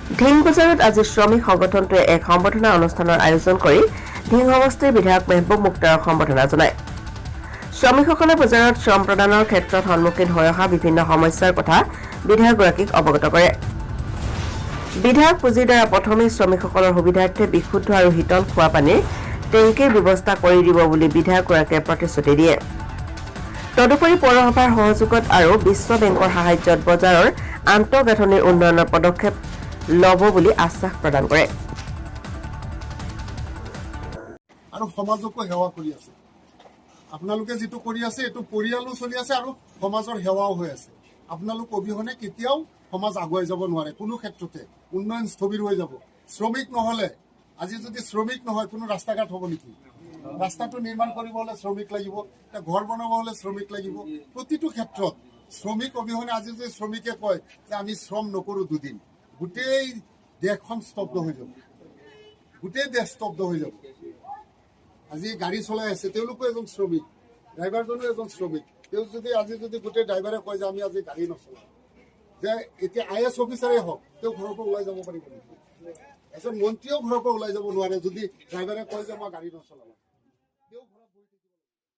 ঢিং বজাৰত আজি শ্ৰমিক সংগঠনটোৱে এক সম্বৰ্ধনা অনুষ্ঠানৰ আয়োজন কৰি ঢিং সমষ্টিৰ বিধায়ক মেহবুব মুখতাৰক সম্বৰ্ধনা জনায়। শ্ৰমিকসকলে বজাৰত শ্ৰম প্ৰদানৰ ক্ষেত্ৰত সন্মুখীন হৈ অহা বিভিন্ন সমস্যাৰ কথা বিধায়কগৰাকীক অৱগত কৰে। বিধায়ক পুঁজিৰ দ্বাৰা প্ৰথমে শ্ৰমিকসকলৰ সুবিধাৰ্থে বিশুদ্ধ আৰু শীতল খোৱা পানীৰ টেংকিৰ ব্যৱস্থা কৰি দিব বুলি বিধায়কগৰাকীয়ে প্ৰতিশ্ৰুতি দিয়ে। তদুপৰি পৌৰসভাৰ সহযোগত আৰু বিশ্ব বেংকৰ সাহায্যত বজাৰৰ আন্তঃগাঁথনিৰ উন্নয়নৰ পদক্ষেপ ল'ব বুলি আশ্বাস প্ৰদান কৰে। আৰু সমাজকো সেৱা কৰি আছে। আপোনালোকে যিটো কৰি আছে এইটো পৰিয়ালো চলি আছে আৰু সমাজৰ সেৱাও হৈ আছে। আপোনালোক অবিহনে কেতিয়াও সমাজ আগুৱাই যাব নোৱাৰে। কোনো ক্ষেত্ৰতে উন্নয়ন স্থবিৰ হৈ যাব। শ্ৰমিক নহলে আজি যদি শ্ৰমিক নহয় কোনো ৰাস্তা ঘাট হ'ব নেকি? ৰাস্তাটো নিৰ্মাণ কৰিব হলে শ্ৰমিক লাগিব, এটা ঘৰ বনাব হলে শ্ৰমিক লাগিব। প্ৰতিটো ক্ষেত্ৰত শ্ৰমিক অবিহনে আজি যদি শ্ৰমিকে কয় যে আমি শ্ৰম নকৰো দুদিন, গোটেই দেশখন স্তব্ধ হৈ যাব। গোটেই দেশ স্তব্ধ হৈ যাব। আজি গাড়ী চলাই আছে তেওঁলোকো এজন শ্ৰমিক, ড্ৰাইভাৰজনো এজন শ্ৰমিক। তেওঁ যদি আজি গোটেই ড্ৰাইভাৰে কয় যে আমি আজি গাড়ী নচলাওঁ, যে এতিয়া IAS অফিচাৰে হওক তেওঁ ঘৰৰ পৰা ওলাই যাব পাৰিব নেকি? এজন মন্ত্ৰীও ঘৰৰ পৰা ওলাই যাব নোৱাৰে যদি ড্ৰাইভাৰে কয় যে মই গাড়ী নচলাওঁ।